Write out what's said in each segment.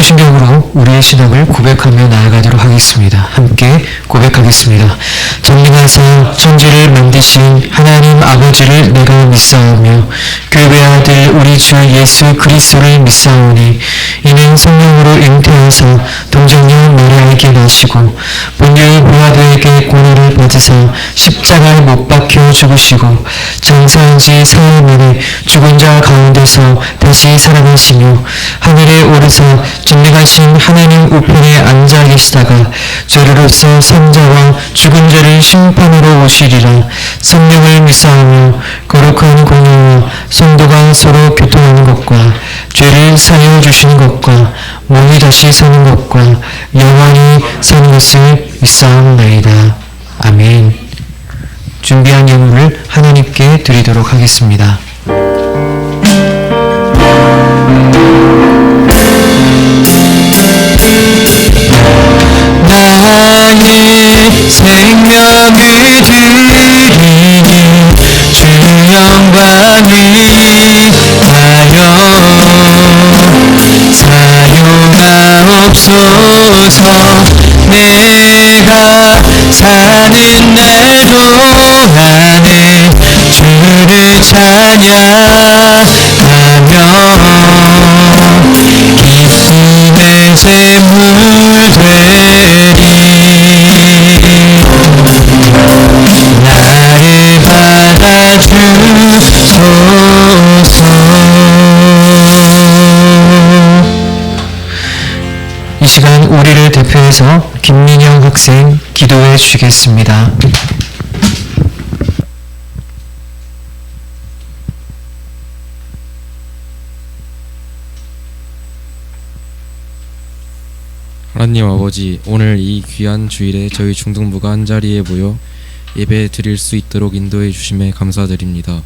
성신경으로 우리의 신앙을 고백하며 나아가도록 하겠습니다. 함께 고백하겠습니다. 전능하사 천지를 만드신 하나님 아버지를 내가 믿사오며 그 외아들 우리 주 예수 그리스도를 믿사오니 이는 성령으로 잉태하사 동정녀 마리아에게 나시고 본유 빌라도에게 고난을 받으사 십자가에 못 박혀 죽으시고 장사한 지 사흘 만에 죽은 자 가운데서 다시 살아나시며 하늘에 오르사 전능하신 하나님 우편에 앉아 계시다가 죄로서 산자와 죽은 자를 심판으로 오시리라. 성령을 믿사오며 거룩한 공의와 성도가 서로 교통하는 것과 죄를 사하여 주시는 것과 몸이 다시 사는 것과 영원히 사는 것을 믿사옵나이다. 아멘. 준비한 예물을 하나님께 드리도록 하겠습니다. 나의 생명을 드리니 주 영광을 하여 사용하옵소서. 내가 사는 날 동안에 주를 찬양하며 기쁨의 제물 나를 받아주소서. 이 시간 우리를 대표해서 김민영 학생 기도해 주시겠습니다. 하나님 아버지, 오늘 이 귀한 주일에 저희 중등부가 한자리에 모여 예배 드릴 수 있도록 인도해 주심에 감사드립니다.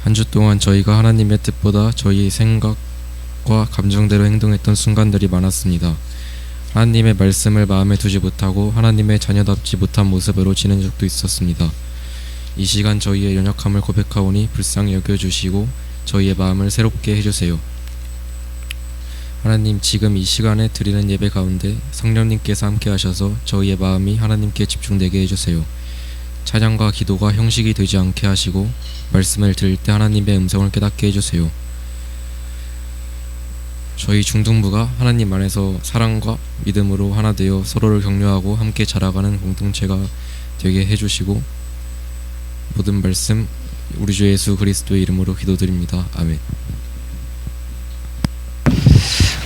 한 주 동안 저희가 하나님의 뜻보다 저희의 생각과 감정대로 행동했던 순간들이 많았습니다. 하나님의 말씀을 마음에 두지 못하고 하나님의 자녀답지 못한 모습으로 지낸 적도 있었습니다. 이 시간 저희의 연약함을 고백하오니 불쌍히 여겨주시고 저희의 마음을 새롭게 해주세요. 하나님, 지금 이 시간에 드리는 예배 가운데 성령님께서 함께 하셔서 저희의 마음이 하나님께 집중되게 해주세요. 찬양과 기도가 형식이 되지 않게 하시고 말씀을 들을 때 하나님의 음성을 깨닫게 해주세요. 저희 중등부가 하나님 안에서 사랑과 믿음으로 하나 되어 서로를 격려하고 함께 자라가는 공동체가 되게 해주시고 모든 말씀 우리 주 예수 그리스도의 이름으로 기도드립니다. 아멘.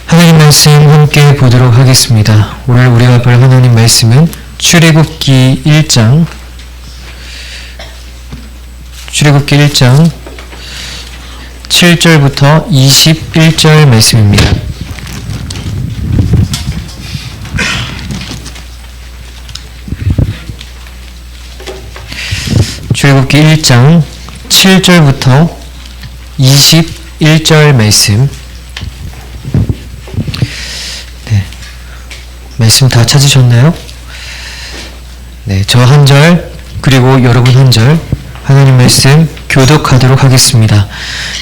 하나님 말씀 함께 보도록 하겠습니다. 오늘 우리가 볼 하나님 말씀은 출애굽기 1장 7절부터 21절 말씀입니다. 출애굽기 1장 7절부터 21절 말씀. 말씀 다 찾으셨나요? 네, 저 한 절 그리고 여러분 한 절 하나님 말씀 교독하도록 하겠습니다.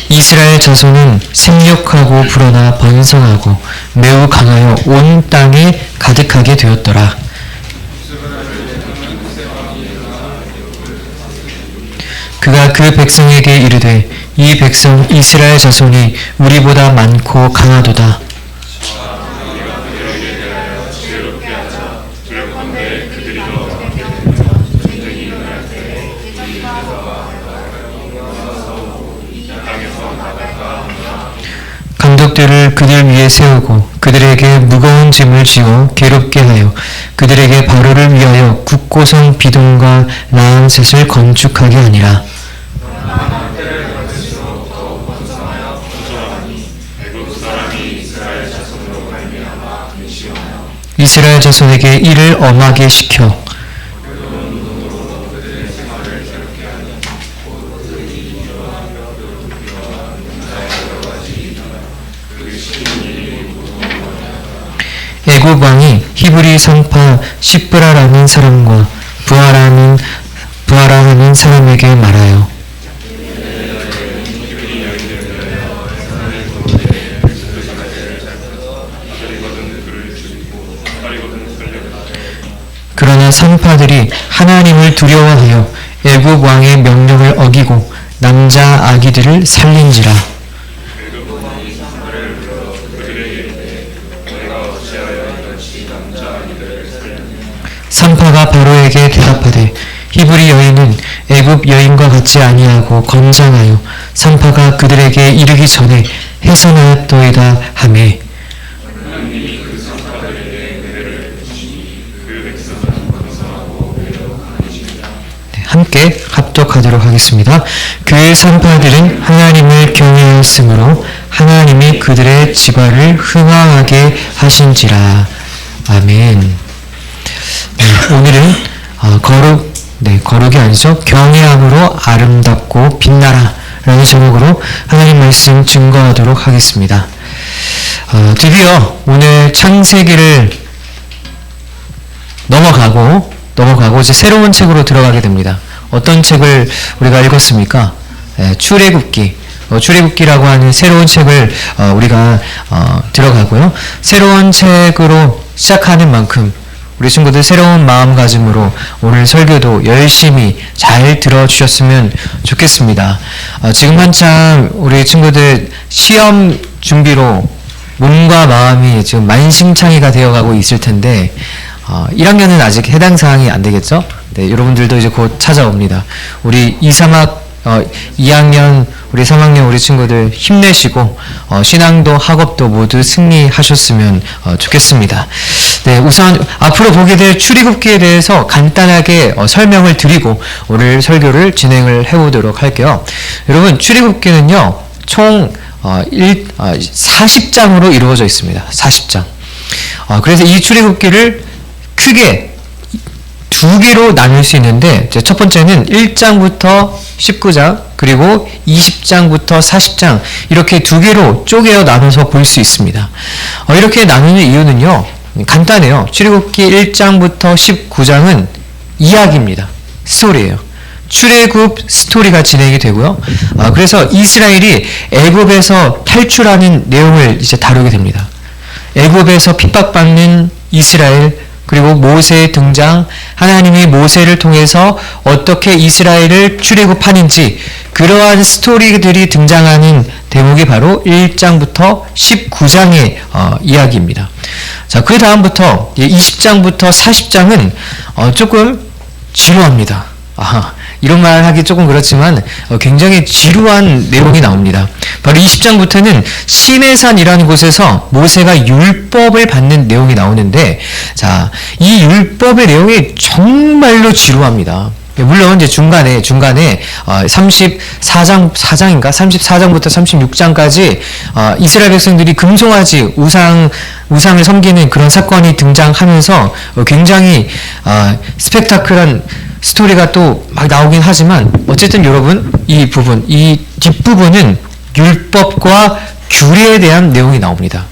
이스라엘 자손은 생육하고 불어나 번성하고 매우 강하여 온 땅에 가득하게 되었더라. 그가 그 백성에게 이르되 이 백성 이스라엘 자손이 우리보다 많고 강하도다. 감독들을 그들 위에 세우고 그들에게 무거운 짐을 지어 괴롭게 하여 그들에게 바로를 위하여 굳고선 비동과 라암셋을 건축하게 하니라. 이스라엘 자손에게 이를 엄하게 시켜 애굽 왕이 히브리 성파 시브라라는 사람과 부하라하는 사람에게 말하여 그러나 산파들이 하나님을 두려워하여 애굽 왕의 명령을 어기고 남자 아기들을 살린지라. 산파가 바로에게 대답하되 히브리 여인은 애굽 여인과 같이 아니하고 건장하여 산파가 그들에게 이르기 전에 해산하였도이다 하매. 함께 합독하도록 하겠습니다. 그 산파들은 하나님을 경외하였으므로 하나님이 그들의 지발을 흥황하게 하신지라. 아멘. 오늘은 거룩이 아니죠. 경외함으로 아름답고 빛나라 라는 제목으로 하나님 말씀 증거하도록 하겠습니다. 드디어 오늘 창세기를 넘어가고 이제 새로운 책으로 들어가게 됩니다. 어떤 책을 우리가 읽었습니까? 출애굽기. 출애굽기라고 하는 새로운 책을 우리가 들어가고요. 새로운 책으로 시작하는 만큼 우리 친구들 새로운 마음가짐으로 오늘 설교도 열심히 잘 들어주셨으면 좋겠습니다. 지금 한참 우리 친구들 시험 준비로 몸과 마음이 지금 만신창이가 되어가고 있을 텐데 1학년은 아직 해당 사항이 안 되겠죠? 네, 여러분들도 이제 곧 찾아옵니다. 우리 2학년, 우리 3학년 우리 친구들 힘내시고 신앙도 학업도 모두 승리하셨으면 좋겠습니다. 네, 우선 앞으로 보게 될 출애굽기에 대해서 간단하게 설명을 드리고 오늘 설교를 진행을 해보도록 할게요. 여러분, 출애굽기는요 총 40장으로 이루어져 있습니다. 40장. 그래서 이 출애굽기를 크게 두 개로 나눌 수 있는데, 첫 번째는 1장부터 19장 그리고 20장부터 40장 이렇게 두 개로 쪼개어 나눠서 볼 수 있습니다. 이렇게 나누는 이유는요 간단해요. 출애굽기 1장부터 19장은 이야기입니다. 스토리예요. 출애굽 스토리가 진행이 되고요. 그래서 이스라엘이 애굽에서 탈출하는 내용을 이제 다루게 됩니다. 애굽에서 핍박받는 이스라엘, 그리고 모세의 등장, 하나님이 모세를 통해서 어떻게 이스라엘을 출애굽하는지, 그러한 스토리들이 등장하는 대목이 바로 1장부터 19장의 이야기입니다. 자, 그 다음부터 20장부터 40장은 조금 지루합니다. 이런 말 하기 조금 그렇지만 굉장히 지루한 내용이 나옵니다. 바로 20장부터는 시내산이라는 곳에서 모세가 율법을 받는 내용이 나오는데, 자, 이 율법의 내용이 정말로 지루합니다. 물론 이제 중간에 34장부터 36장까지 이스라엘 백성들이 금송아지 우상을 섬기는 그런 사건이 등장하면서 굉장히 스펙타클한 스토리가 또 막 나오긴 하지만, 어쨌든 여러분, 이 뒷부분은 율법과 규례에 대한 내용이 나옵니다.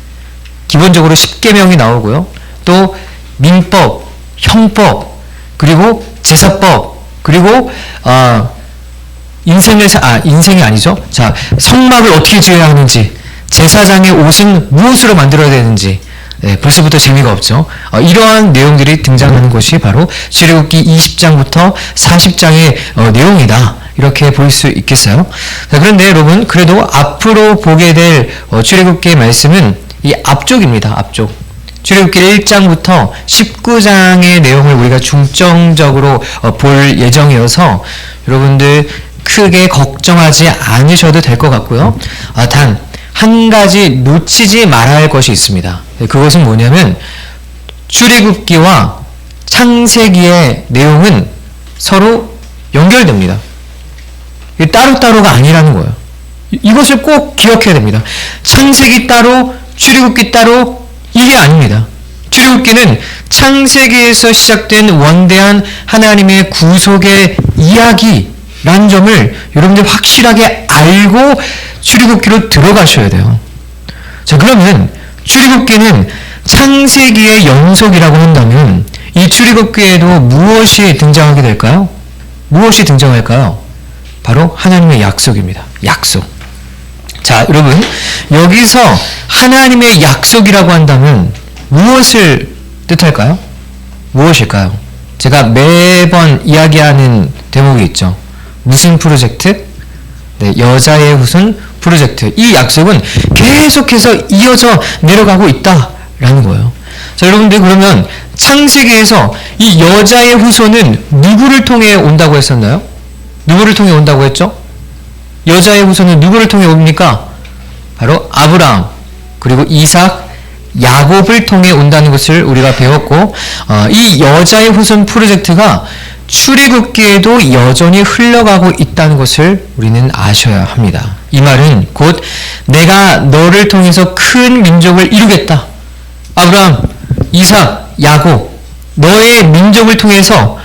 기본적으로 10계명이 나오고요. 또 민법, 형법, 그리고 제사법, 그리고 인생이 아니죠. 자, 성막을 어떻게 지어야 하는지, 제사장의 옷은 무엇으로 만들어야 되는지, 네, 벌써부터 재미가 없죠. 이러한 내용들이 등장하는 것이 바로 출애굽기 20장부터 40장의 내용이다, 이렇게 볼 수 있겠어요. 자, 그런데 여러분, 그래도 앞으로 보게 될 출애굽기의 말씀은 이 앞쪽입니다. 앞쪽. 출애굽기 1장부터 19장의 내용을 우리가 중점적으로 볼 예정이어서 여러분들 크게 걱정하지 않으셔도 될 것 같고요. 단 한 가지 놓치지 말아야 할 것이 있습니다. 그것은 뭐냐면, 출애굽기와 창세기의 내용은 서로 연결됩니다. 따로따로가 아니라는 거예요. 이것을 꼭 기억해야 됩니다. 창세기 따로, 출애굽기 따로, 이게 아닙니다. 출애굽기는 창세기에서 시작된 원대한 하나님의 구속의 이야기라는 점을 여러분들 확실하게 알고 출애굽기로 들어가셔야 돼요. 자, 그러면 출애굽기는 창세기의 연속이라고 한다면 이 출애굽기에도 무엇이 등장하게 될까요? 무엇이 등장할까요? 바로 하나님의 약속입니다. 약속. 자, 여러분, 여기서 하나님의 약속이라고 한다면 무엇을 뜻할까요? 무엇일까요? 제가 매번 이야기하는 대목이 있죠. 무슨 프로젝트? 네, 여자의 후손 프로젝트. 이 약속은 계속해서 이어져 내려가고 있다라는 거예요. 자, 여러분들 그러면 창세기에서 이 여자의 후손은 누구를 통해 온다고 했었나요? 누구를 통해 온다고 했죠? 여자의 후손은 누구를 통해 옵니까? 바로 아브라함, 그리고 이삭, 야곱을 통해 온다는 것을 우리가 배웠고, 이 여자의 후손 프로젝트가 출애굽기에도 여전히 흘러가고 있다는 것을 우리는 아셔야 합니다. 이 말은 곧 내가 너를 통해서 큰 민족을 이루겠다. 아브라함, 이삭, 야곱, 너의 민족을 통해서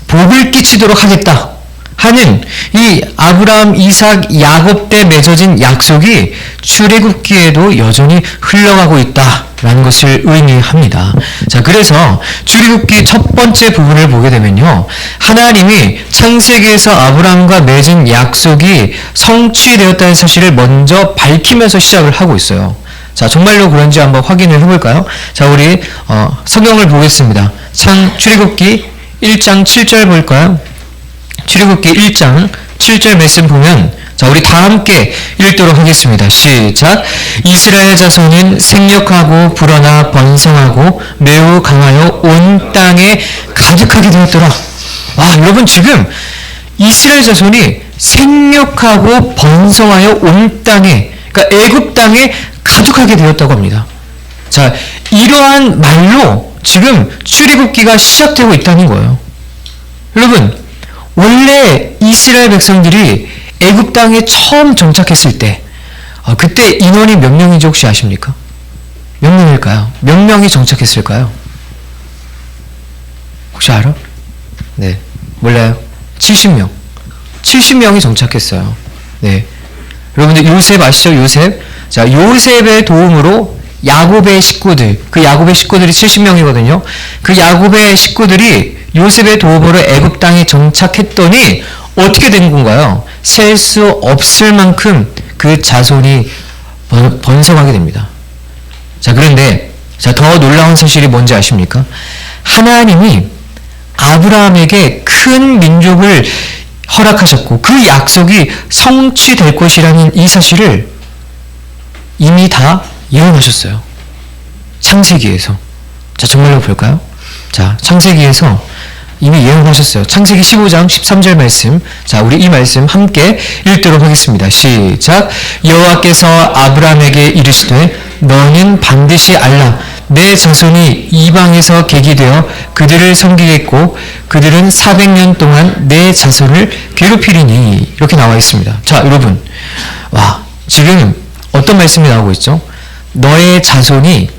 복을 끼치도록 하겠다 하는 이 아브라함, 이삭, 야곱 때 맺어진 약속이 출애굽기에도 여전히 흘러가고 있다라는 것을 의미합니다. 자, 그래서 출애굽기 첫 번째 부분을 보게 되면요, 하나님이 창세기에서 아브라함과 맺은 약속이 성취되었다는 사실을 먼저 밝히면서 시작을 하고 있어요. 자, 정말로 그런지 한번 확인을 해볼까요? 자, 우리 성경을 보겠습니다. 출애굽기 1장 7절 볼까요? 출애굽기 1장 7절 말씀 보면, 자, 우리 다 함께 읽도록 하겠습니다. 시작. 이스라엘 자손은 생육하고 불어나 번성하고 매우 강하여 온 땅에 가득하게 되었더라. 아, 여러분, 지금 이스라엘 자손이 생육하고 번성하여 온 땅에, 그러니까 애굽 땅에 가득하게 되었다고 합니다. 자, 이러한 말로 지금 출애굽기가 시작되고 있다는 거예요. 여러분, 원래 이스라엘 백성들이 애굽 땅에 처음 정착했을 때, 그때 인원이 몇 명인지 혹시 아십니까? 몇 명일까요? 몇 명이 정착했을까요? 혹시 알아? 네, 몰라요? 70명. 70명이 정착했어요. 네. 여러분들 요셉 아시죠? 요셉? 자, 요셉의 도움으로 야곱의 식구들, 그 야곱의 식구들이 70명이거든요. 그 야곱의 식구들이 요셉의 도움으로 애굽 땅에 정착했더니 어떻게 된 건가요? 셀 수 없을 만큼 그 자손이 번성하게 됩니다. 자, 그런데 더 놀라운 사실이 뭔지 아십니까? 하나님이 아브라함에게 큰 민족을 허락하셨고 그 약속이 성취될 것이라는 이 사실을 이미 다 예언하셨어요. 창세기에서. 자, 정말로 볼까요? 자, 창세기에서 이미 예언하셨어요. 창세기 15장 13절 말씀. 자, 우리 이 말씀 함께 읽도록 하겠습니다. 시작. 여호와께서 아브라함에게 이르시되 너는 반드시 알라. 내 자손이 이방에서 계기되어 그들을 섬기겠고 그들은 400년 동안 내 자손을 괴롭히리니. 이렇게 나와 있습니다. 자, 여러분. 와, 지금 어떤 말씀이 나오고 있죠? 너의 자손이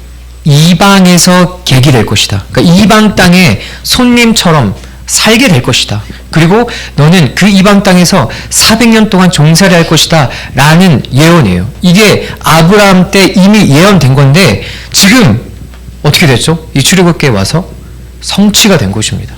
이방에서 계기될 것이다. 그러니까 이방 땅에 손님처럼 살게 될 것이다. 그리고 너는 그 이방 땅에서 400년 동안 종살이 할 것이다 라는 예언이에요. 이게 아브라함 때 이미 예언된 건데 지금 어떻게 됐죠? 이 출애굽기에 와서 성취가 된 것입니다.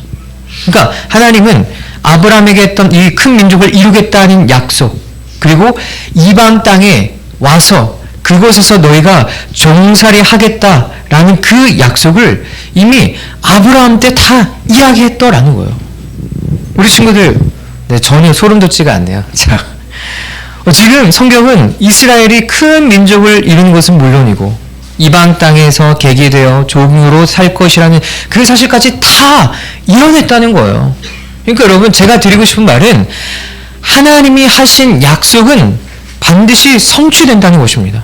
그러니까 하나님은 아브라함에게 했던 이 큰 민족을 이루겠다는 약속, 그리고 이방 땅에 와서 그곳에서 너희가 종살이 하겠다라는 그 약속을 이미 아브라함 때 다 이야기했더라는 거예요. 우리 친구들, 네, 전혀 소름 돋지가 않네요. 자, 지금 성경은 이스라엘이 큰 민족을 이룬 것은 물론이고 이방 땅에서 계기되어 종으로 살 것이라는 그 사실까지 다 이뤄냈다는 거예요. 그러니까 여러분, 제가 드리고 싶은 말은 하나님이 하신 약속은 반드시 성취된다는 것입니다.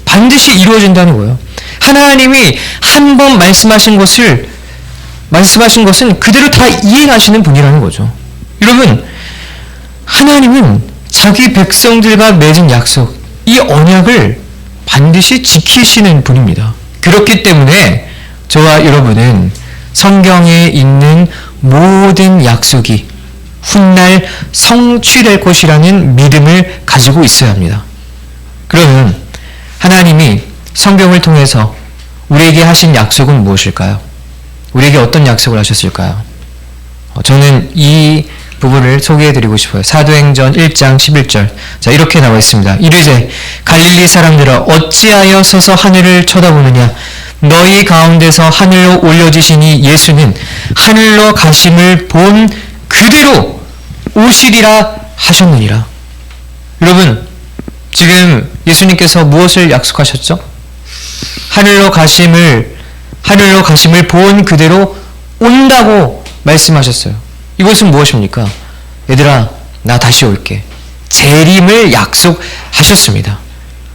반드시 이루어진다는 거예요. 하나님이 한 번 말씀하신 것은 그대로 다 이행하시는 분이라는 거죠. 여러분, 하나님은 자기 백성들과 맺은 약속, 이 언약을 반드시 지키시는 분입니다. 그렇기 때문에 저와 여러분은 성경에 있는 모든 약속이 훗날 성취될 것이라는 믿음을 가지고 있어야 합니다. 그러면 하나님이 성경을 통해서 우리에게 하신 약속은 무엇일까요? 우리에게 어떤 약속을 하셨을까요? 저는 이 부분을 소개해드리고 싶어요. 사도행전 1장 11절. 자, 이렇게 나와 있습니다. 이르되 갈릴리 사람들아 어찌하여 서서 하늘을 쳐다보느냐? 너희 가운데서 하늘로 올려지시니 예수는 하늘로 가심을 본 그대로 오시리라 하셨느니라. 여러분, 지금 예수님께서 무엇을 약속하셨죠? 하늘로 가심을 본 그대로 온다고 말씀하셨어요. 이것은 무엇입니까? 얘들아, 나 다시 올게. 재림을 약속하셨습니다.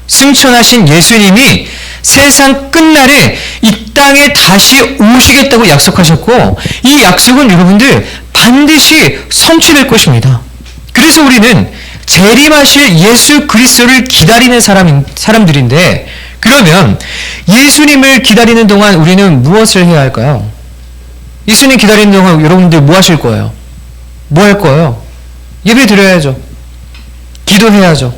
승천하신 예수님이 세상 끝날에 이 땅에 다시 오시겠다고 약속하셨고, 이 약속은 여러분들 반드시 성취될 것입니다. 그래서 우리는 재림하실 예수 그리스도를 기다리는 사람들인데, 그러면 예수님을 기다리는 동안 우리는 무엇을 해야 할까요? 예수님 기다리는 동안 여러분들 뭐 하실 거예요? 뭐 할 거예요? 예배 드려야죠. 기도해야죠.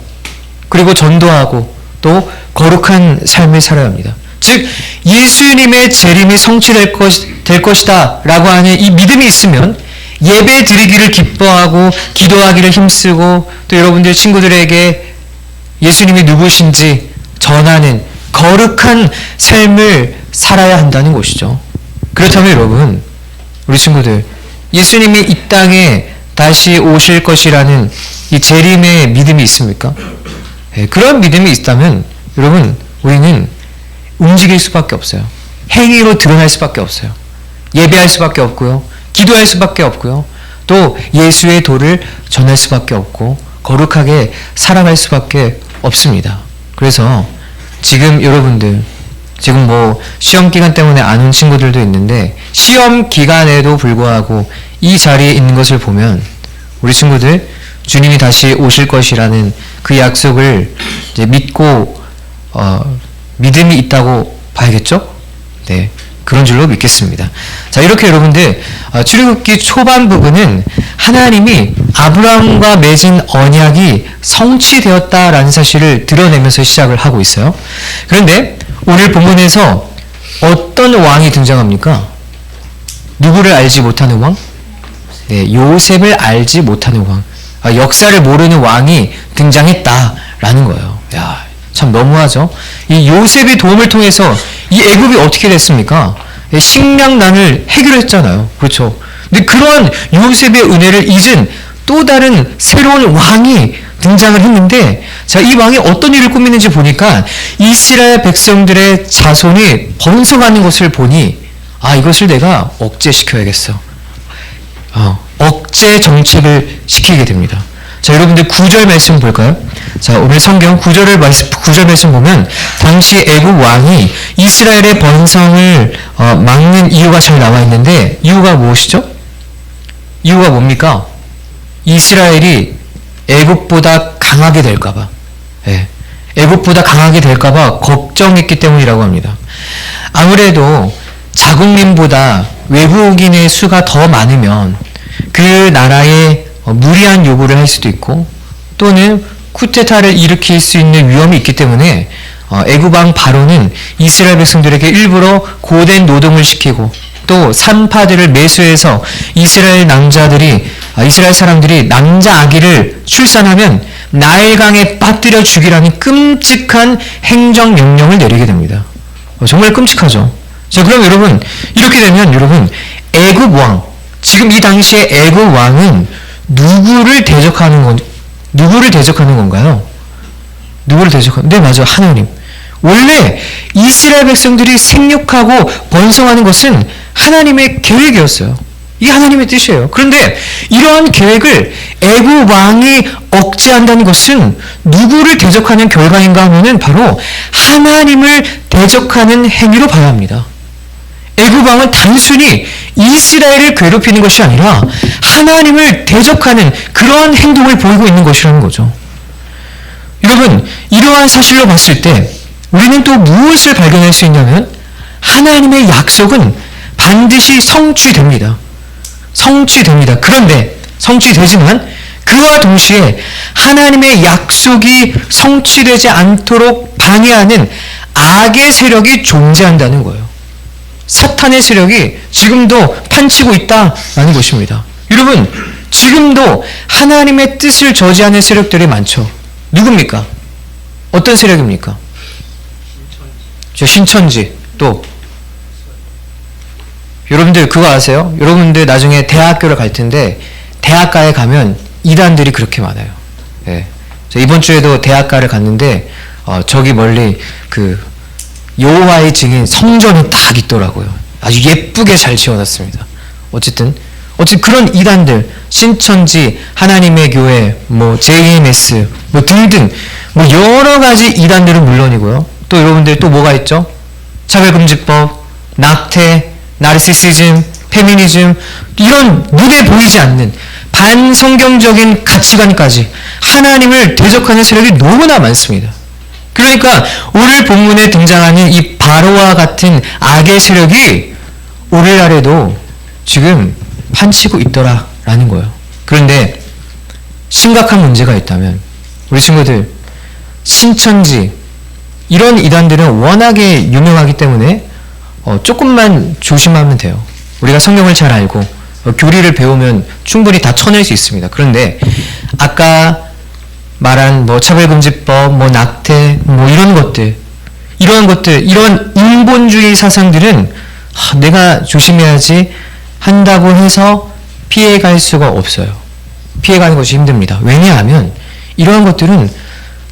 그리고 전도하고 또 거룩한 삶을 살아야 합니다. 즉 예수님의 재림이 성취될 것이다 라고 하는 이 믿음이 있으면 예배 드리기를 기뻐하고 기도하기를 힘쓰고 또 여러분들 친구들에게 예수님이 누구신지 전하는 거룩한 삶을 살아야 한다는 것이죠. 그렇다면 여러분, 우리 친구들, 예수님이 이 땅에 다시 오실 것이라는 이 재림의 믿음이 있습니까? 네, 그런 믿음이 있다면 여러분, 우리는 움직일 수밖에 없어요. 행위로 드러날 수밖에 없어요. 예배할 수밖에 없고요. 기도할 수밖에 없고요. 또 예수의 도를 전할 수밖에 없고 거룩하게 살아갈 수밖에 없습니다. 그래서 지금 여러분들, 지금 뭐 시험 기간 때문에 안 온 친구들도 있는데 시험 기간에도 불구하고 이 자리에 있는 것을 보면 우리 친구들 주님이 다시 오실 것이라는 그 약속을 이제 믿고 믿음이 있다고 봐야겠죠? 네, 그런 줄로 믿겠습니다. 자, 이렇게 여러분들 출애굽기 초반 부분은 하나님이 아브라함과 맺은 언약이 성취되었다라는 사실을 드러내면서 시작을 하고 있어요. 그런데 오늘 본문에서 어떤 왕이 등장합니까? 누구를 알지 못하는 왕? 네, 요셉을 알지 못하는 왕. 역사를 모르는 왕이 등장했다라는 거예요. 야, 참 너무하죠? 이 요셉의 도움을 통해서 이 애굽이 어떻게 됐습니까? 식량난을 해결했잖아요. 그렇죠? 근데 그러한 요셉의 은혜를 잊은 또 다른 새로운 왕이 등장을 했는데, 자, 이 왕이 어떤 일을 꾸미는지 보니까 이스라엘 백성들의 자손이 번성하는 것을 보니, 아, 이것을 내가 억제시켜야겠어. 억제 정책을 시키게 됩니다. 자, 여러분들 9절 말씀 볼까요? 자, 오늘 성경 9절 말씀 보면 당시 애굽 왕이 이스라엘의 번성을 막는 이유가 잘 나와 있는데, 이유가 무엇이죠? 이유가 뭡니까? 이스라엘이 애굽보다 강하게 될까봐, 애굽보다 강하게 될까봐 걱정했기 때문이라고 합니다. 아무래도 자국민보다 외국인의 수가 더 많으면 그 나라에 무리한 요구를 할 수도 있고 또는 쿠데타를 일으킬 수 있는 위험이 있기 때문에 애굽 왕 바로는 이스라엘 백성들에게 일부러 고된 노동을 시키고 또 산파들을 매수해서 이스라엘 사람들이 남자 아기를 출산하면 나일강에 빠뜨려 죽이라는 끔찍한 행정명령을 내리게 됩니다. 정말 끔찍하죠. 자, 그럼 여러분, 이렇게 되면 여러분, 애굽 왕, 지금 이 당시에 애굽 왕은 누구를 대적하는 건가요? 네, 맞아요. 하나님. 원래 이스라엘 백성들이 생육하고 번성하는 것은 하나님의 계획이었어요. 이게 하나님의 뜻이에요. 그런데 이러한 계획을 애굽 왕이 억제한다는 것은 누구를 대적하는 결과인가 하면은 바로 하나님을 대적하는 행위로 봐야 합니다. 애굽 왕은 단순히 이스라엘을 괴롭히는 것이 아니라 하나님을 대적하는 그러한 행동을 보이고 있는 것이라는 거죠. 여러분, 이러한 사실로 봤을 때 우리는 또 무엇을 발견할 수 있냐면 하나님의 약속은 반드시 성취됩니다. 그런데 성취되지만 그와 동시에 하나님의 약속이 성취되지 않도록 방해하는 악의 세력이 존재한다는 거예요. 사탄의 세력이 지금도 판치고 있다라는 것입니다. 여러분, 지금도 하나님의 뜻을 저지하는 세력들이 많죠. 누굽니까? 어떤 세력입니까? 신천지, 또 여러분들 그거 아세요? 여러분들 나중에 대학교를 갈 텐데 대학가에 가면 이단들이 그렇게 많아요. 예. 저 이번 주에도 대학가를 갔는데 저기 멀리 그 여호와의 증인 성전이 딱 있더라고요. 아주 예쁘게 잘 지어놨습니다. 어쨌든 그런 이단들, 신천지, 하나님의 교회, 뭐 JMS, 뭐 등등 뭐 여러 가지 이단들은 물론이고요. 또 여러분들 또 뭐가 있죠? 차별금지법, 낙태, 나르시시즘, 페미니즘 이런 눈에 보이지 않는 반성경적인 가치관까지 하나님을 대적하는 세력이 너무나 많습니다. 그러니까 오늘 본문에 등장하는 이 바로와 같은 악의 세력이 오늘날에도 지금 판치고 있더라라는 거예요. 그런데 심각한 문제가 있다면 우리 친구들 신천지 이런 이단들은 워낙에 유명하기 때문에 조금만 조심하면 돼요. 우리가 성경을 잘 알고 교리를 배우면 충분히 다 쳐낼 수 있습니다. 그런데 아까 말한 뭐 차별금지법, 뭐 낙태, 뭐 이런 것들, 이런 인본주의 사상들은 내가 조심해야지 한다고 해서 피해갈 수가 없어요. 피해가는 것이 힘듭니다. 왜냐하면 이러한 것들은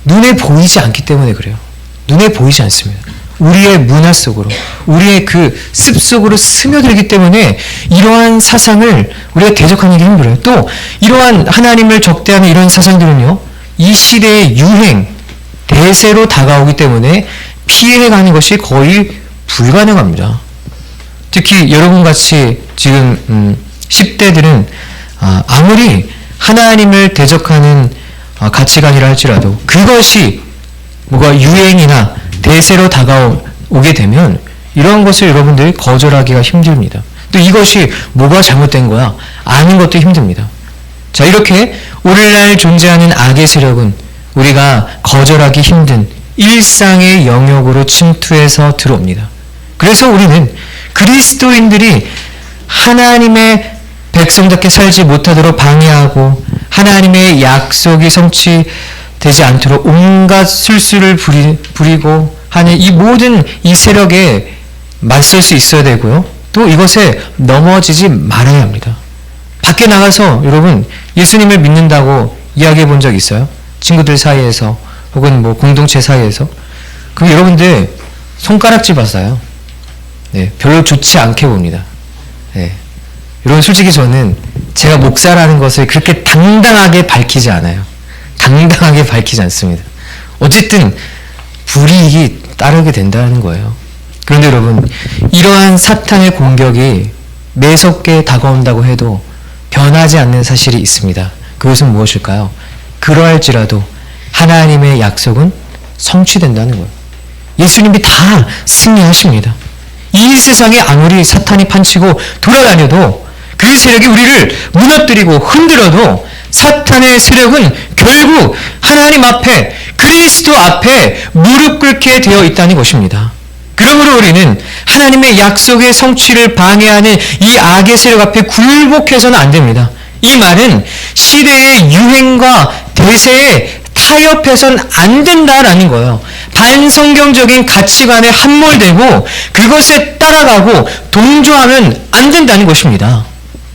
눈에 보이지 않기 때문에 그래요. 눈에 보이지 않습니다. 우리의 문화 속으로, 우리의 그 습속으로 스며들기 때문에 이러한 사상을 우리가 대적하는 게 힘들어요. 또 이러한 하나님을 적대하는 이런 사상들은요, 이 시대의 유행, 대세로 다가오기 때문에 피해가는 것이 거의 불가능합니다. 특히 여러분같이 지금 10대들은 아무리 하나님을 대적하는 가치관이라 할지라도 그것이 뭐가 유행이나 대세로 다가오게 되면 이런 것을 여러분들이 거절하기가 힘듭니다. 또 이것이 뭐가 잘못된 거야? 아는 것도 힘듭니다. 자, 이렇게 오늘날 존재하는 악의 세력은 우리가 거절하기 힘든 일상의 영역으로 침투해서 들어옵니다. 그래서 우리는 그리스도인들이 하나님의 백성답게 살지 못하도록 방해하고 하나님의 약속이 성취되지 않도록 온갖 술수를 부리고 하는 이 모든 이 세력에 맞설 수 있어야 되고요. 또 이것에 넘어지지 말아야 합니다. 밖에 나가서 여러분 예수님을 믿는다고 이야기해 본 적 있어요? 친구들 사이에서 혹은 뭐 공동체 사이에서? 그럼 여러분들 손가락질 받아요. 네, 별로 좋지 않게 봅니다. 네. 여러분 솔직히 저는 제가 목사라는 것을 그렇게 당당하게 밝히지 않아요. 당당하게 밝히지 않습니다. 어쨌든 불이익이 따르게 된다는 거예요. 그런데 여러분 이러한 사탄의 공격이 매섭게 다가온다고 해도 변하지 않는 사실이 있습니다. 그것은 무엇일까요? 그러할지라도 하나님의 약속은 성취된다는 거예요. 예수님이 다 승리하십니다. 이 세상에 아무리 사탄이 판치고 돌아다녀도 그 세력이 우리를 무너뜨리고 흔들어도 사탄의 세력은 결국 하나님 앞에 그리스도 앞에 무릎 꿇게 되어 있다는 것입니다. 그러므로 우리는 하나님의 약속의 성취를 방해하는 이 악의 세력 앞에 굴복해서는 안 됩니다. 이 말은 시대의 유행과 대세에 타협해서는 안 된다라는 거예요. 반성경적인 가치관에 함몰되고 그것에 따라가고 동조하면 안 된다는 것입니다.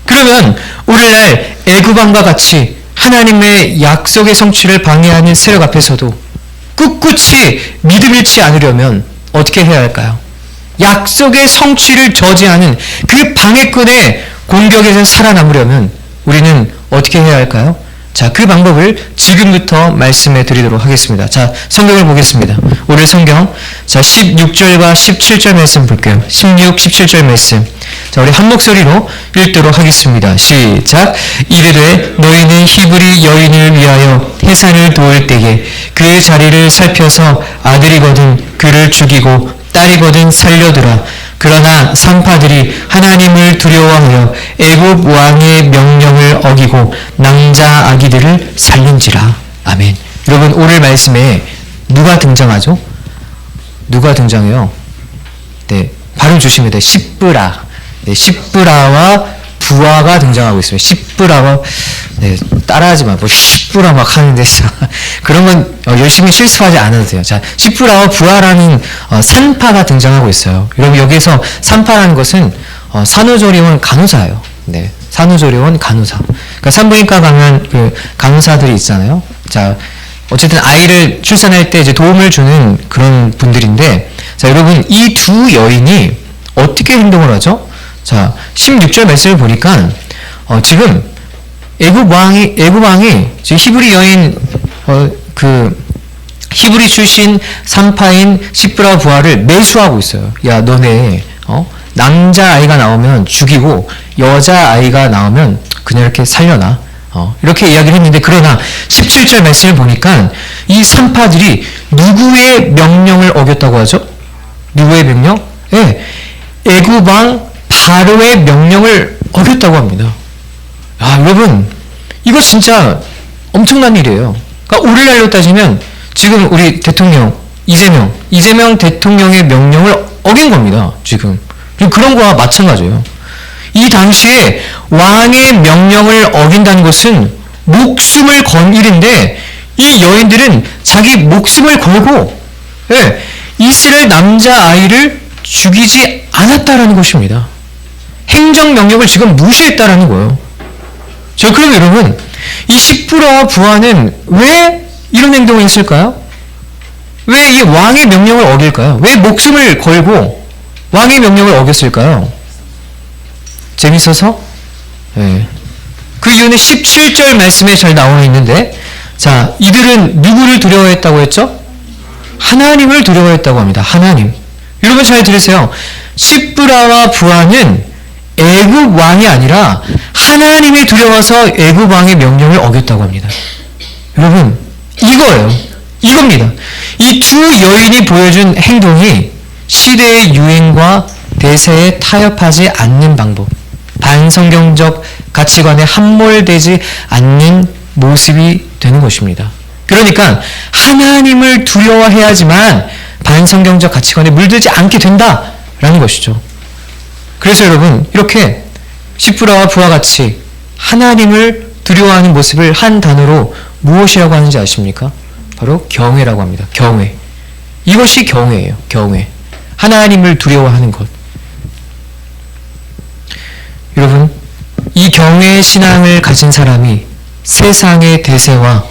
그러면 오늘날 애굽왕과 같이 하나님의 약속의 성취를 방해하는 세력 앞에서도 꿋꿋이 믿음 잃지 않으려면 어떻게 해야 할까요? 약속의 성취를 저지하는 그 방해꾼의 공격에서 살아남으려면 우리는 어떻게 해야 할까요? 자, 그 방법을 지금부터 말씀해 드리도록 하겠습니다. 자, 성경을 보겠습니다. 오늘 성경, 자, 16절과 17절 말씀 볼게요. 16, 17절 말씀. 자, 우리 한 목소리로 읽도록 하겠습니다. 시작. 이르되 너희는 히브리 여인을 위하여 해산을 도울 때에 그의 자리를 살펴서 아들이거든 그를 죽이고 딸이거든 살려두라. 그러나 산파들이 하나님을 두려워하여 애굽 왕의 명령을 어기고 낭자 아기들을 살린지라. 아멘. 여러분 오늘 말씀에 누가 등장하죠? 누가 등장해요? 네, 발음 조심해야 돼. 십브라. 네, 십브라와 부하가 등장하고 있습니다. 십브라와, 네, 따라하지 마. 뭐 십브라 막 하는데 그런 건 열심히 실수하지 않아도 돼요. 자, 십브라와 부하라는 산파가 등장하고 있어요. 여러분 여기서 산파라는 것은 산후조리원 간호사예요. 네, 산후조리원 간호사. 그러니까 산부인과 가면 그 간호사들이 있잖아요. 자, 어쨌든 아이를 출산할 때 이제 도움을 주는 그런 분들인데, 자, 여러분 이 두 여인이 어떻게 행동을 하죠? 자, 16절 말씀을 보니까 지금 애굽 왕이 지금 히브리 여인 그 히브리 출신 산파인 시프라 부하를 매수하고 있어요. 야, 너네 남자 아이가 나오면 죽이고 여자 아이가 나오면 그냥 이렇게 살려놔. 이렇게 이야기를 했는데, 그러나 17절 말씀을 보니까 이 산파들이 누구의 명령을 어겼다고 하죠? 누구의 명령? 예, 애굽 왕 바로의 명령을 어겼다고 합니다. 아, 여러분, 이거 진짜 엄청난 일이에요. 그러니까 오늘날로 따지면 지금 우리 대통령 이재명 대통령의 명령을 어긴 겁니다. 지금 그런 거와 마찬가지예요. 이 당시에 왕의 명령을 어긴다는 것은 목숨을 건 일인데, 이 여인들은 자기 목숨을 걸고 이스라엘 남자아이를 죽이지 않았다라는 것입니다. 행정명령을 지금 무시했다라는 거예요. 자, 그럼 여러분, 이 시프라와 부하는 왜 이런 행동을 했을까요? 왜 이 왕의 명령을 어길까요? 왜 목숨을 걸고 왕의 명령을 어겼을까요? 재밌어서? 네. 그 이유는 17절 말씀에 잘 나와 있는데, 자, 이들은 누구를 두려워했다고 했죠? 하나님을 두려워했다고 합니다. 하나님. 여러분 잘 들으세요. 시프라와 부하는 애굽 왕이 아니라 하나님이 두려워서 애굽 왕의 명령을 어겼다고 합니다. 여러분, 이거예요. 이겁니다. 이 두 여인이 보여준 행동이 시대의 유행과 대세에 타협하지 않는 방법, 반성경적 가치관에 함몰되지 않는 모습이 되는 것입니다. 그러니까 하나님을 두려워해야지만 반성경적 가치관에 물들지 않게 된다라는 것이죠. 그래서 여러분, 이렇게 시프라와 부하 같이 하나님을 두려워하는 모습을 한 단어로 무엇이라고 하는지 아십니까? 바로 경외라고 합니다. 경외. 이것이 경외예요. 경외. 하나님을 두려워하는 것. 여러분, 이 경외의 신앙을 가진 사람이 세상의 대세와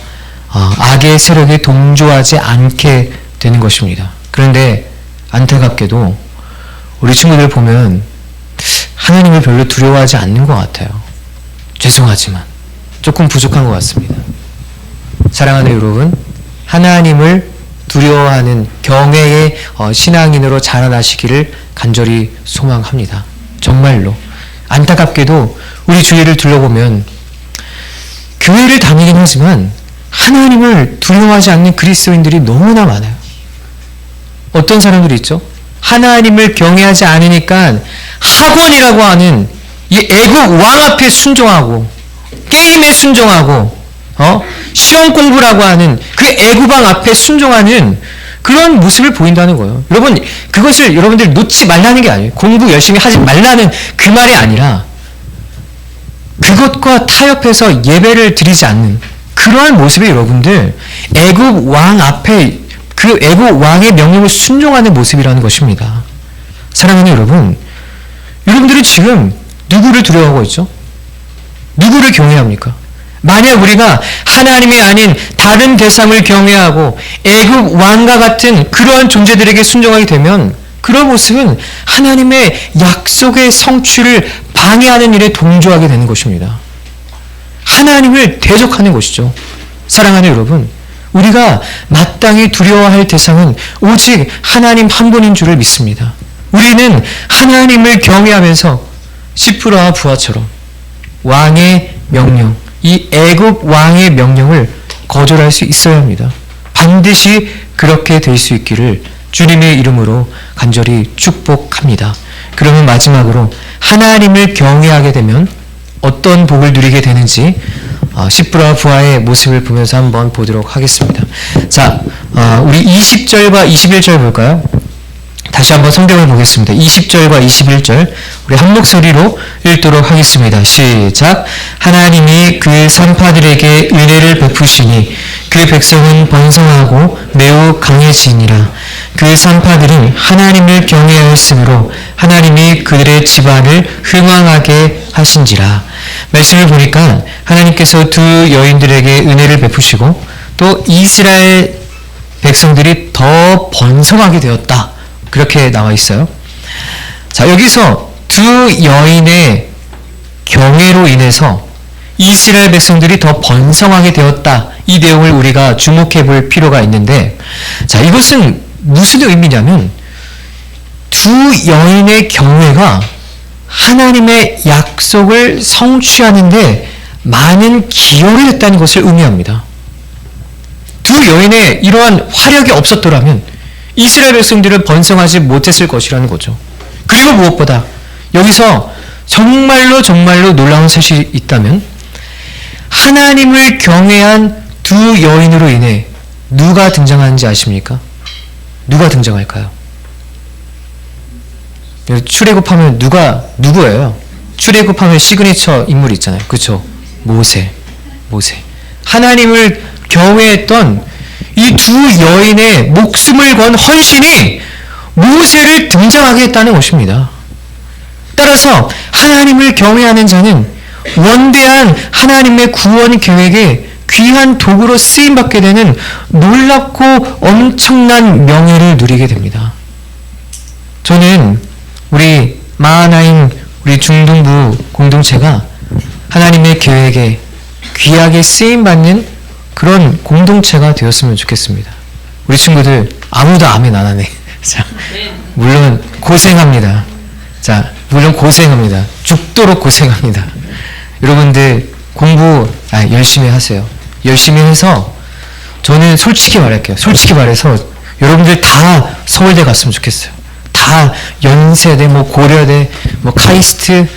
악의 세력에 동조하지 않게 되는 것입니다. 그런데 안타깝게도 우리 친구들 보면 하나님을 별로 두려워하지 않는 것 같아요. 죄송하지만 조금 부족한 것 같습니다. 사랑하는 여러분, 하나님을 두려워하는 경외의 신앙인으로 자라나시기를 간절히 소망합니다. 정말로. 안타깝게도 우리 주위를 둘러보면 교회를 다니긴 하지만 하나님을 두려워하지 않는 그리스도인들이 너무나 많아요. 어떤 사람들이 있죠? 하나님을 경외하지 않으니까 학원이라고 하는 이 애국 왕 앞에 순종하고 게임에 순종하고 시험 공부라고 하는 그 애국 왕 앞에 순종하는 그런 모습을 보인다는 거예요. 여러분, 그것을 여러분들 놓지 말라는 게 아니에요. 공부 열심히 하지 말라는 그 말이 아니라 그것과 타협해서 예배를 드리지 않는 그러한 모습이 여러분들 애굽 왕 앞에 그 애굽 왕의 명령을 순종하는 모습이라는 것입니다. 사랑하는 여러분, 여러분들은 지금 누구를 두려워하고 있죠? 누구를 경외합니까? 만약 우리가 하나님이 아닌 다른 대상을 경외하고 애굽 왕과 같은 그러한 존재들에게 순종하게 되면 그런 모습은 하나님의 약속의 성취를 방해하는 일에 동조하게 되는 것입니다. 하나님을 대적하는 것이죠. 사랑하는 여러분, 우리가 마땅히 두려워할 대상은 오직 하나님 한 분인 줄을 믿습니다. 우리는 하나님을 경외하면서 시프라와 부하처럼 왕의 명령, 이 애굽 왕의 명령을 거절할 수 있어야 합니다. 반드시 그렇게 될 수 있기를 주님의 이름으로 간절히 축복합니다. 그러면 마지막으로 하나님을 경외하게 되면 어떤 복을 누리게 되는지 시프라와 부하의 모습을 보면서 한번 보도록 하겠습니다. 자, 우리 20절과 21절 볼까요? 다시 한번 성경을 보겠습니다. 20절과 21절 우리 한 목소리로 읽도록 하겠습니다. 시작. 하나님이 그 산파들에게 은혜를 베푸시니 그 백성은 번성하고 매우 강해지니라. 그 산파들은 하나님을 경외하였으므로 하나님이 그들의 집안을 흥왕하게 하신지라. 말씀을 보니까 하나님께서 두 여인들에게 은혜를 베푸시고 또 이스라엘 백성들이 더 번성하게 되었다. 그렇게 나와 있어요. 자, 여기서 두 여인의 경애로 인해서 이스라엘 백성들이 더 번성하게 되었다. 이 내용을 우리가 주목해 볼 필요가 있는데, 자, 이것은 무슨 의미냐면 두 여인의 경외가 하나님의 약속을 성취하는데 많은 기여를 했다는 것을 의미합니다. 두 여인의 이러한 화력이 없었더라면 이스라엘 백성들은 번성하지 못했을 것이라는 거죠. 그리고 무엇보다 여기서 정말로 놀라운 사실이 있다면 하나님을 경외한 두 여인으로 인해 누가 등장하는지 아십니까? 누가 등장할까요? 출애굽하면 누구예요? 출애굽하면 시그니처 인물이 있잖아요. 그렇죠? 모세. 하나님을 경외했던 이 두 여인의 목숨을 건 헌신이 모세를 등장하게 했다는 것입니다. 따라서 하나님을 경외하는 자는 원대한 하나님의 구원 계획에 귀한 도구로 쓰임받게 되는 놀랍고 엄청난 명예를 누리게 됩니다. 저는 우리 마하나임 우리 중동부 공동체가 하나님의 계획에 귀하게 쓰임받는 그런 공동체가 되었으면 좋겠습니다. 우리 친구들 아무도 아멘 안 하네. 자, 물론 고생합니다. 죽도록 고생합니다. 여러분들 공부 열심히 하세요. 열심히 해서 저는 솔직히 말할게요. 솔직히 말해서 여러분들 다 서울대 갔으면 좋겠어요. 다 연세대, 고려대, 카이스트,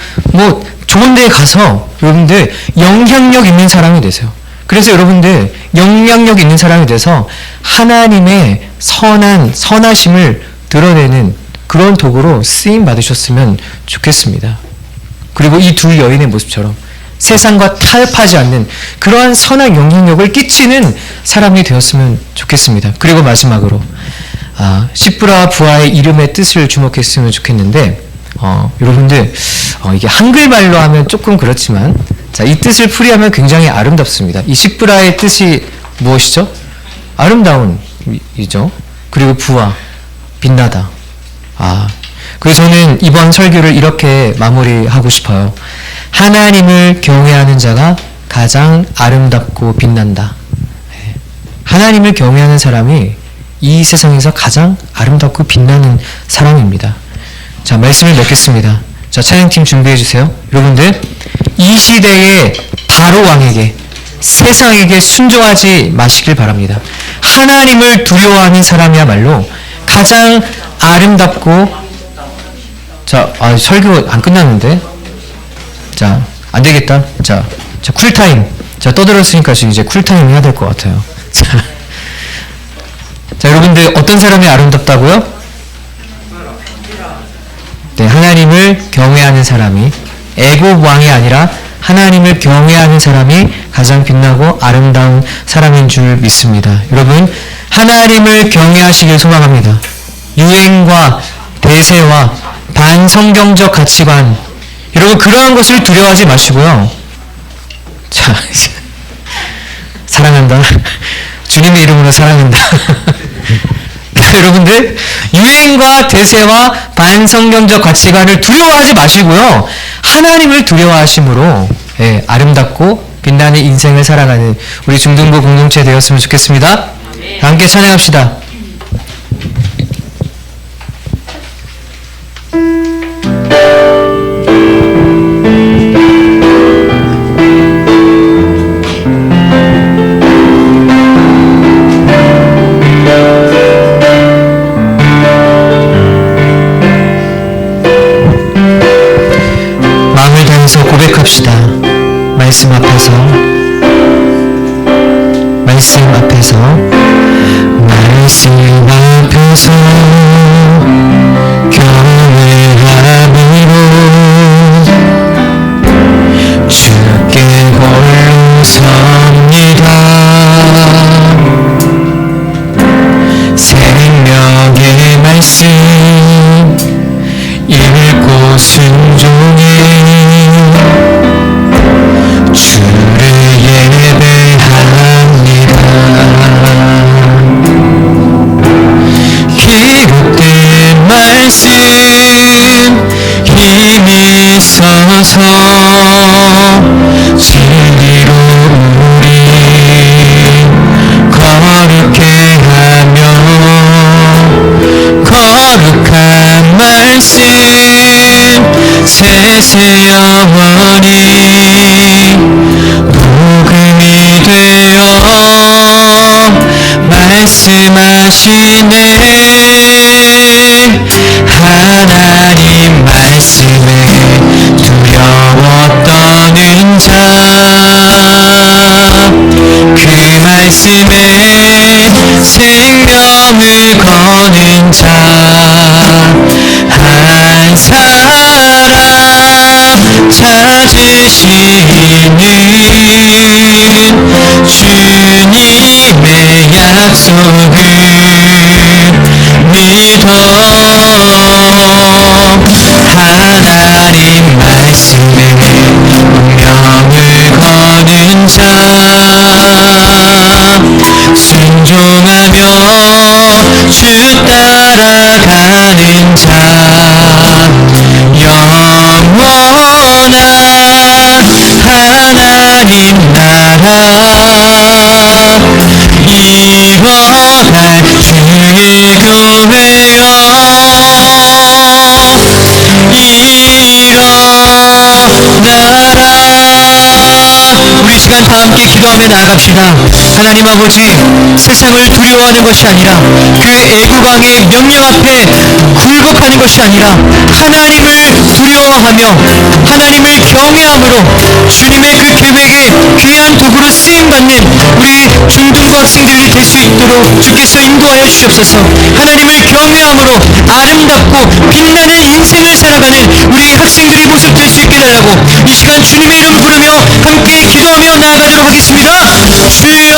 좋은 데 가서 여러분들 영향력 있는 사람이 되세요. 그래서 여러분들 영향력 있는 사람이 돼서 하나님의 선하심을 드러내는 그런 도구로 쓰임 받으셨으면 좋겠습니다. 그리고 이 두 여인의 모습처럼 세상과 타협하지 않는 그러한 선한 영향력을 끼치는 사람이 되었으면 좋겠습니다. 그리고 마지막으로 시브라 부하의 이름의 뜻을 주목했으면 좋겠는데, 여러분들 이게 한글말로 하면 조금 그렇지만 이 뜻을 풀이하면 굉장히 아름답습니다. 이 시브라의 뜻이 무엇이죠? 아름다운이죠. 그리고 부하, 빛나다. 그래서 저는 이번 설교를 이렇게 마무리하고 싶어요. 하나님을 경외하는 자가 가장 아름답고 빛난다. 하나님을 경외하는 사람이 이 세상에서 가장 아름답고 빛나는 사람입니다. 자, 말씀을 맺겠습니다. 자, 찬양팀 준비해 주세요. 여러분들, 이 시대의 다로 왕에게, 세상에게 순종하지 마시길 바랍니다. 하나님을 두려워하는 사람이야말로 가장 아름답고, 설교 안 끝났는데? 자, 안 되겠다. 자, 쿨타임. 자, 떠들었으니까 지금 이제 쿨타임 해야 될 것 같아요. 자, 여러분들, 어떤 사람이 아름답다고요? 네, 하나님을 경외하는 사람이, 애굽 왕이 아니라 하나님을 경외하는 사람이 가장 빛나고 아름다운 사람인 줄 믿습니다. 여러분, 하나님을 경외하시길 소망합니다. 유행과 대세와 반성경적 가치관, 여러분 그러한 것을 두려워하지 마시고요. 자, 사랑한다. 주님의 이름으로 사랑한다. 여러분들, 유행과 대세와 반성경적 가치관을 두려워하지 마시고요. 하나님을 두려워하심으로 아름답고 빛나는 인생을 살아가는 우리 중등부 공동체 되었으면 좋겠습니다. 함께 찬양합시다. 고백합시다. 말씀 앞에서 경외함으로 주께 홀로 섭니다. 생명의 말씀 순종해 주를 예배합니다. 기록된 말씀 힘이 있어서 진리로 우리 거룩해 하며 거룩한 말씀 세세 영원히 복음이 되어 말씀하시네. 하나님 말씀에 두려워 떠는 자 그 말씀에 생명을 거는 자 한 사람 찾으시는 주님의 약속을 믿어 하나님 말씀에 운명을 거는 자 순종하며 주 따라가는 자 영원한 하나님 나라 이뤄갈 주의 교회여 우리 시간 다 함께 기도하며 나아갑시다. 하나님 아버지, 세상을 두려워하는 것이 아니라 그 애국왕의 명령 앞에 굴복하는 것이 아니라 하나님을 두려워하며 하나님을 경외함으로 주님의 그 계획에 귀한 도구로 쓰임받는 우리 중등부 학생들이 될 수 있도록 주께서 인도하여 주시옵소서. 하나님을 경외함으로 아름답고 빛나는 인생을 살아가는 우리 학생들의 모습 될 수 있게 달라고 이 시간 주님의 이름 부르며 함께 기도하며 나아가도록 하겠습니다. 주여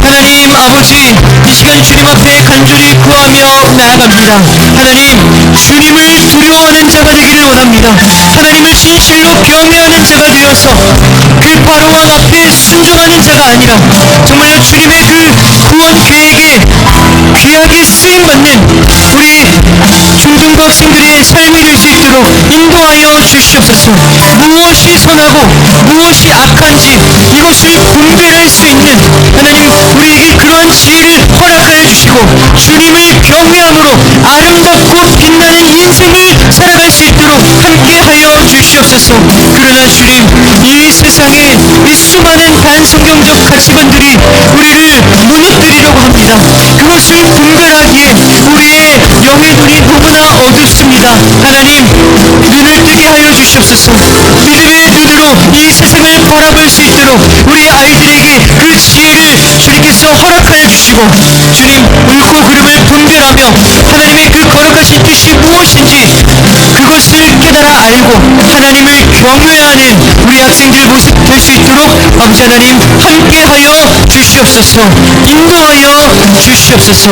하나님 아버지, 이 시간 주님 앞에 간절히 구하며 나아갑니다. 하나님, 주님을 두려워하는 자가 되기를 원합니다. 하나님을 진실로 경외하는 자가 되어서 그 바로왕 앞에 순종하는 자가 아니라 정말로 주님의 그 구원 계획에 귀하게 쓰임받는 우리 중등부 학생들의 삶이 될 수 있도록 인도하여 주시옵소서. 무엇이 선하고 무엇이 악한지 이것을 분별할 수 있는 하나님 우리에게 그러한 지혜를 허락하여 주시고 주님을 경외함으로 아름답고 빛나는 인생을 살아갈 수 있도록 함께하여 주시옵소서. 그러나 주님, 이 세상에 이 수많은 반성경적 가치관들이 우리를 무너뜨리려고 합니다. 그것을 분별하기에 우리의 영의 눈이 너무나 어둡습니다. 하나님, 눈을 뜨게 하여 주시옵소서. 믿음의 눈으로 이 세상을 바라볼 수 있도록 우리 아이들에게 그 지혜를 주님께서 허락하여 주시고 주님, 옳고 그름을 분별하며 하나님의 그 거룩하신 뜻이 무엇인지 그것을 깨달아 알고 하나님을 경외하는 우리 학생들 모습 될 수 있도록 아버지 하나님 함께하여 주시옵소서. 인도하여 주시옵소서.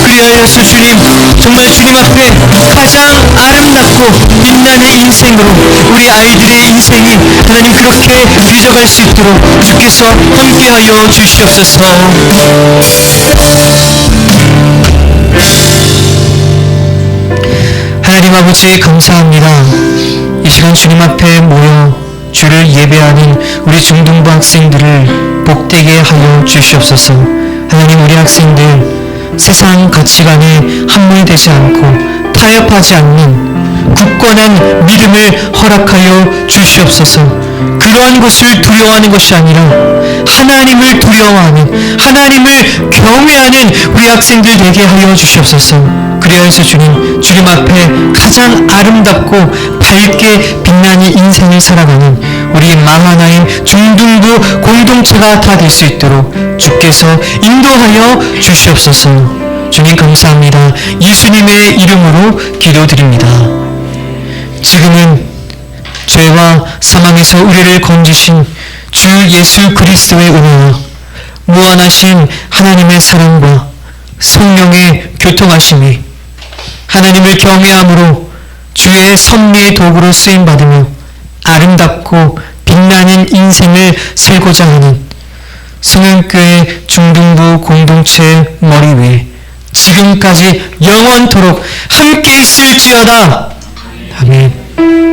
그리하여서 주님, 정말 주님 앞에 가장 아름답고 빛나는 인생으로 우리 아이들의 인생이 하나님 그렇게 빚어갈 수 있도록 주께서 함께하여 주시옵소서. 하나님 아버지, 감사합니다. 이 시간 주님 앞에 모여 주를 예배하는 우리 중등부 학생들을 복되게 하여 주시옵소서. 하나님, 우리 학생들 세상 가치관에 함몰되지 않고 타협하지 않는 굳건한 믿음을 허락하여 주시옵소서. 그러한 것을 두려워하는 것이 아니라 하나님을 두려워하는, 하나님을 경외하는 우리 학생들 되게 하여 주시옵소서. 그리하여서 주님, 주님 앞에 가장 아름답고 밝게 빛나는 인생을 살아가는 우리 마하나임 중등부 공동체가 다 될 수 있도록 주께서 인도하여 주시옵소서. 주님 감사합니다. 예수님의 이름으로 기도드립니다. 지금은 죄와 사망에서 우리를 건지신 주 예수 그리스도의 은혜와 무한하신 하나님의 사랑과 성령의 교통하심이 하나님을 경외함으로 주의 섭리의 도구로 쓰임받으며 아름답고 빛나는 인생을 살고자 하는 성현교회 중등부 공동체 머리 위에 지금까지 영원토록 함께 있을지어다. 아멘.